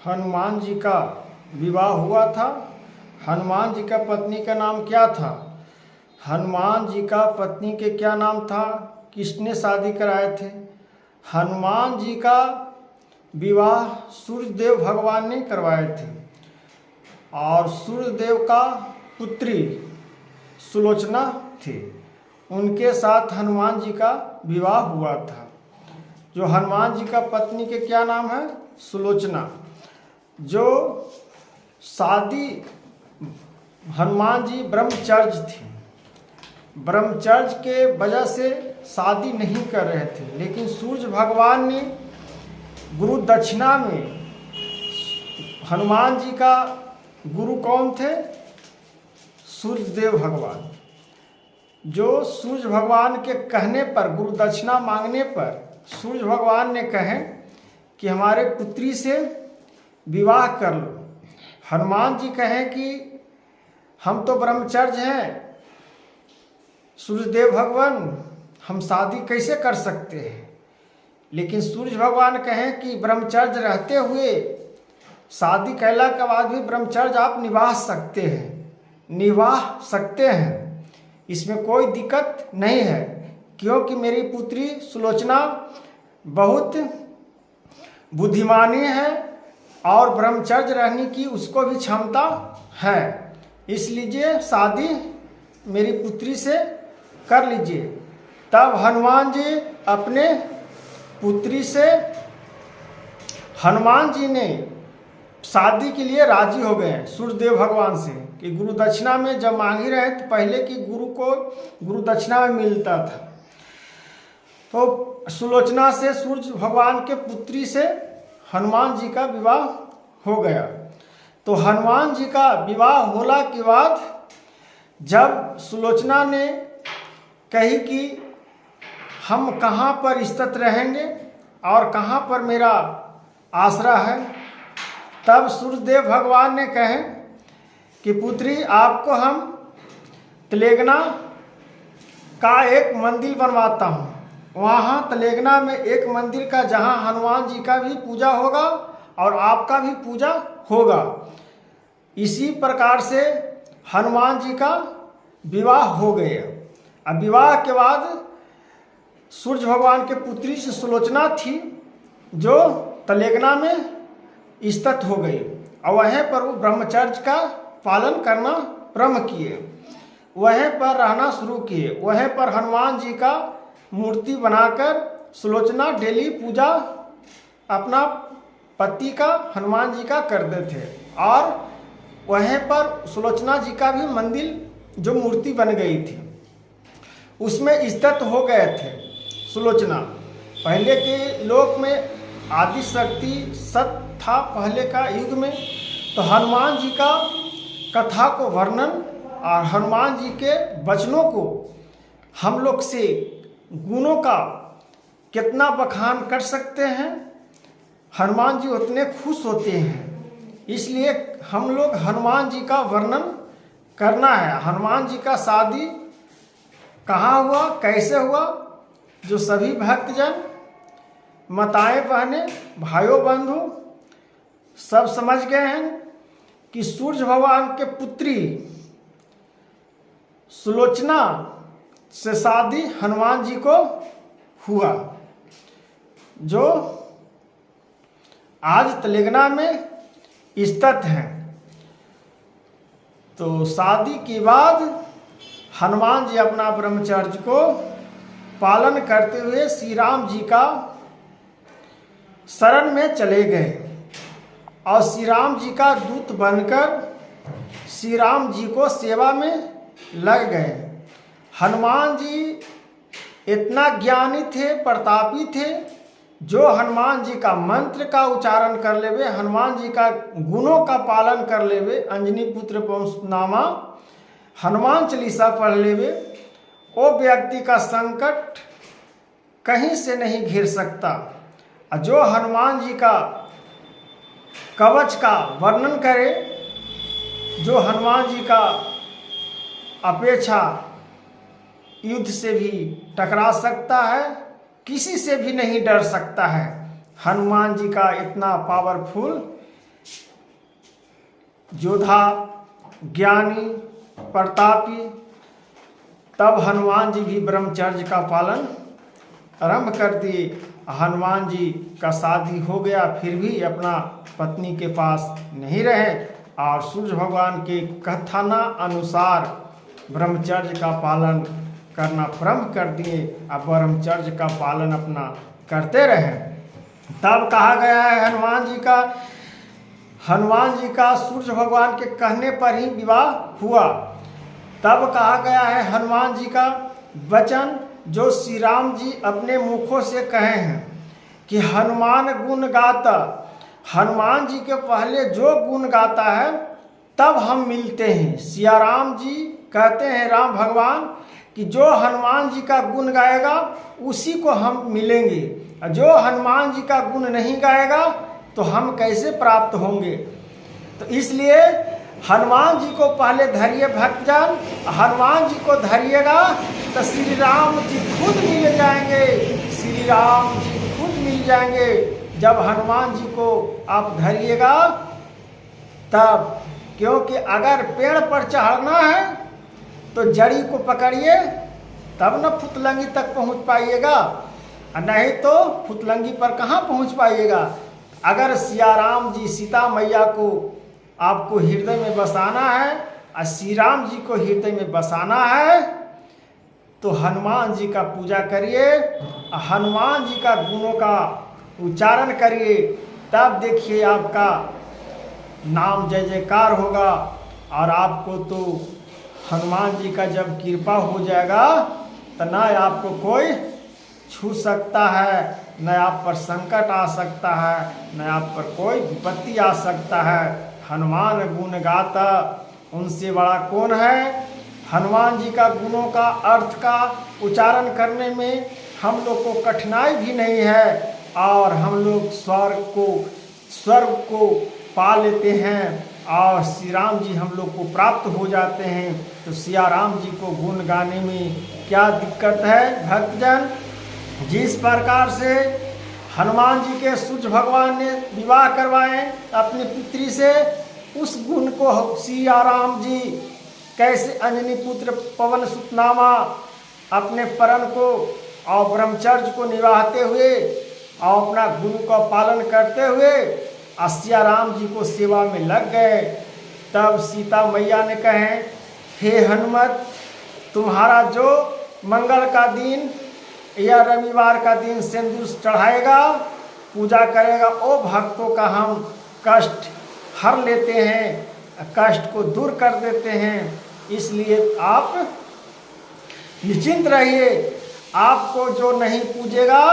हनुमान जी का विवाह हुआ था। हनुमान जी का पत्नी का नाम क्या था? हनुमान जी का पत्नी के क्या नाम था? किसने शादी कराए थे? हनुमान जी का विवाह सूर्यदेव भगवान ने करवाए थे और सूर्यदेव का पुत्री सुलोचना थी, उनके साथ हनुमान जी का विवाह हुआ था। जो हनुमान जी का पत्नी के क्या नाम है? सुलोचना। जो शादी हनुमान जी ब्रह्मचर्य थे, ब्रह्मचर्य के वजह से शादी नहीं कर रहे थे, लेकिन सूर्य भगवान ने गुरु दक्षिणा में, हनुमान जी का गुरु कौन थे? सूर्यदेव भगवान। जो सूर्य भगवान के कहने पर, गुरु दक्षिणा मांगने पर सूर्य भगवान ने कहे कि हमारे पुत्री से विवाह कर लो। हनुमान जी कहें कि हम तो ब्रह्मचर्य हैं, सूर्यदेव भगवान हम शादी कैसे कर सकते हैं? लेकिन सूर्य भगवान कहें कि ब्रह्मचर्य रहते हुए शादी कैला के बाद भी ब्रह्मचर्य आप निभा सकते हैं, इसमें कोई दिक्कत नहीं है, क्योंकि मेरी पुत्री सुलोचना बहुत बुद्धिमानी है और ब्रह्मचर्य रहने की उसको भी क्षमता है, इसलिए शादी मेरी पुत्री से कर लीजिए। तब हनुमान जी अपने पुत्री से, हनुमान जी ने शादी के लिए राजी हो गए सूर्यदेव भगवान से कि गुरु दक्षिणा में जब मांग ही रहे तो पहले कि गुरु को गुरु दक्षिणा में मिलता था, तो सुलोचना से सूर्य भगवान के पुत्री से हनुमान जी का विवाह हो गया। तो हनुमान जी का विवाह होला के बाद जब सुलोचना ने कही कि हम कहाँ पर स्थित रहेंगे और कहाँ पर मेरा आसरा है, तब सूर्यदेव भगवान ने कहे कि पुत्री आपको हम तलेगना का एक मंदिर बनवाता हूँ। वहाँ तलेगना में एक मंदिर का, जहाँ हनुमान जी का भी पूजा होगा और आपका भी पूजा होगा। इसी प्रकार से हनुमान जी का विवाह हो गया। अब विवाह के बाद सूर्य भगवान के पुत्री से सुलोचना थी जो तलेगना में स्थित हो गई और वहीं पर वो ब्रह्मचर्य का पालन करना प्रारंभ किए, वहीं पर रहना शुरू किए। वहीं पर हनुमान जी का मूर्ति बनाकर सुलोचना डेली पूजा अपना पति का, हनुमान जी का करते थे और वहीं पर सुलोचना जी का भी मंदिर जो मूर्ति बन गई थी उसमें स्थित हो गए थे सुलोचना। पहले के लोक में आदि शक्ति सत था पहले का युग में, तो हनुमान जी का कथा को वर्णन और हनुमान जी के वचनों को हम लोग से गुणों का कितना बखान कर सकते हैं। हनुमान जी उतने खुश होते हैं, इसलिए हम लोग हनुमान जी का वर्णन करना है। हनुमान जी का शादी कहाँ हुआ, कैसे हुआ, जो सभी भक्तजन, माताएं बहनें, भाइयों बंधु सब समझ गए हैं कि सूर्य भगवान के पुत्री सुलोचना से शादी हनुमान जी को हुआ, जो आज तलेगना में स्थित हैं। तो शादी के बाद हनुमान जी अपना ब्रह्मचर्य को पालन करते हुए श्री राम जी का शरण में चले गए और श्री राम जी का दूत बनकर श्री राम जी को सेवा में लग गए। हनुमान जी इतना ज्ञानी थे, प्रतापी थे, जो हनुमान जी का मंत्र का उच्चारण कर लेवे, हनुमान जी का गुणों का पालन कर लेवे, अंजनी पुत्र पवनसुतनामा हनुमान चालीसा पढ़ लेवे, वो व्यक्ति का संकट कहीं से नहीं घिर सकता। जो हनुमान जी का कवच का वर्णन करे, जो हनुमान जी का अपेक्षा युद्ध से भी टकरा सकता है, किसी से भी नहीं डर सकता है। हनुमान जी का इतना पावरफुल योद्धा, ज्ञानी, प्रतापी, तब हनुमान जी भी ब्रह्मचर्य का पालन आरंभ कर दिए। हनुमान जी का शादी हो गया, फिर भी अपना पत्नी के पास नहीं रहे और सूर्य भगवान के कथना अनुसार ब्रह्मचर्य का पालन करना प्रारंभ कर दिए। अब ब्रह्मचर्य का पालन अपना करते रहे। तब कहा गया है हनुमान जी का सूर्य भगवान के कहने पर ही विवाह हुआ। तब कहा गया है हनुमान जी का वचन जो श्री राम जी अपने मुखों से कहे हैं कि हनुमान गुण गाता। हनुमान जी के पहले जो गुण गाता है तब हम मिलते हैं। सिया राम जी कहते हैं, राम भगवान, कि जो हनुमान जी का गुण गाएगा उसी को हम मिलेंगे, जो हनुमान जी का गुण नहीं गाएगा तो हम कैसे प्राप्त होंगे। तो इसलिए हनुमान जी को पहले धरिए भक्तजन। हनुमान जी को धरिएगा तो श्री राम जी खुद मिल जाएंगे, श्री राम जी खुद मिल जाएंगे। जब हनुमान जी को आप धरिएगा तब, क्योंकि अगर पेड़ पर चढ़ना है तो जड़ी को पकड़िए तब न फुतलंगी तक पहुंच पाइएगा, नहीं तो फुतलंगी पर कहाँ पहुंच पाइएगा। अगर सिया राम जी सीता मैया को आपको हृदय में बसाना है और श्री राम जी को हृदय में बसाना है तो हनुमान जी का पूजा करिए, हनुमान जी का गुणों का उच्चारण करिए। तब देखिए आपका नाम जय जयकार होगा और आपको तो हनुमान जी का जब कृपा हो जाएगा तो न आपको कोई छू सकता है, न आप पर संकट आ सकता है, न आप पर कोई विपत्ति आ सकता है। हनुमान गुण गाता, उनसे बड़ा कौन है। हनुमान जी का गुणों का अर्थ का उच्चारण करने में हम लोग को कठिनाई भी नहीं है और हम लोग स्वर्ग को पा लेते हैं और श्री राम जी हम लोग को प्राप्त हो जाते हैं। तो सिया राम जी को गुण गाने में क्या दिक्कत है भक्तजन। जिस प्रकार से हनुमान जी के सूर्य भगवान ने विवाह करवाए अपनी पुत्री से, उस गुण को सिया राम जी कैसे अंजनी पुत्र पवन सुत नामा अपने परण को और ब्रह्मचर्य को निभाते हुए और अपना गुरु का पालन करते हुए सिया राम जी को सेवा में लग गए। तब सीता मैया ने कहे, हे हनुमत, तुम्हारा जो मंगल का दिन या रविवार का दिन सिंदूर चढ़ाएगा, पूजा करेगा, ओ भक्तों का हम कष्ट हर लेते हैं, कष्ट को दूर कर देते हैं। इसलिए आप निश्चिंत रहिए, आपको जो नहीं पूजेगा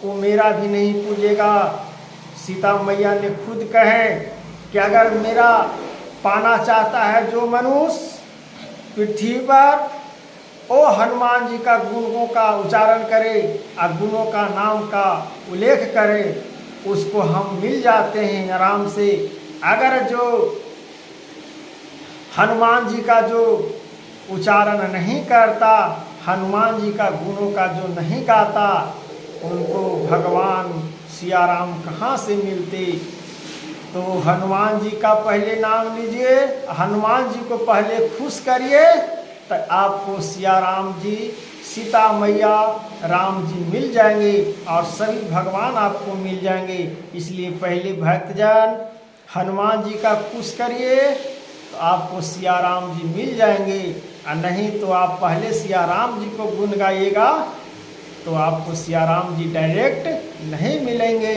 वो मेरा भी नहीं पूजेगा। सीता मैया ने खुद कहे कि अगर मेरा पाना चाहता है जो मनुष्य पृथ्वी पर, ओ हनुमान जी का गुणों का उच्चारण करे और गुणों का नाम का उल्लेख करे, उसको हम मिल जाते हैं आराम से। अगर जो हनुमान जी का जो उच्चारण नहीं करता, हनुमान जी का गुणों का जो नहीं गाता, उनको भगवान सिया राम कहाँ से मिलते। तो हनुमान जी का पहले नाम लीजिए, हनुमान जी को पहले खुश करिए तो आपको सिया राम जी, सीता मैया, राम जी मिल जाएंगे और सभी भगवान आपको मिल जाएंगे। इसलिए पहले भक्तजन हनुमान जी का खुश करिए तो आपको सिया राम जी मिल जाएंगे, और नहीं तो आप पहले सिया राम जी को गुण गाइएगा तो आपको सिया राम जी डायरेक्ट नहीं मिलेंगे।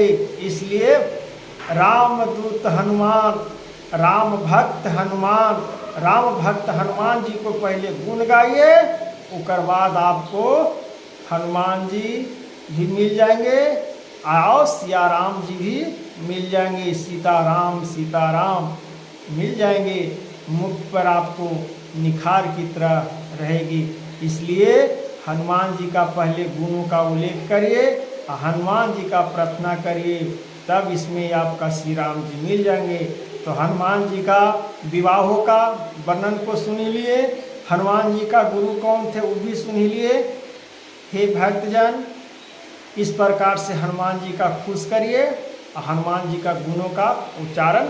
इसलिए राम दूत हनुमान, राम भक्त हनुमान, राम भक्त हनुमान जी को पहले गुण गाइए, उसके बाद आपको हनुमान जी भी मिल जाएंगे और सिया राम जी भी मिल जाएंगे। सीताराम मिल जाएंगे, मुख पर आपको निखार की तरह रहेगी। इसलिए हनुमान जी का पहले गुणों का उल्लेख करिए, हनुमान जी का प्रार्थना करिए, तब इसमें आपका श्री राम जी मिल जाएंगे। तो हनुमान जी का विवाहों का वर्णन को सुन लिए, हनुमान जी का गुरु कौन थे वो भी सुन लिए। हे भक्तजन, इस प्रकार से हनुमान जी का खुश करिए हनुमान जी का गुणों का उच्चारण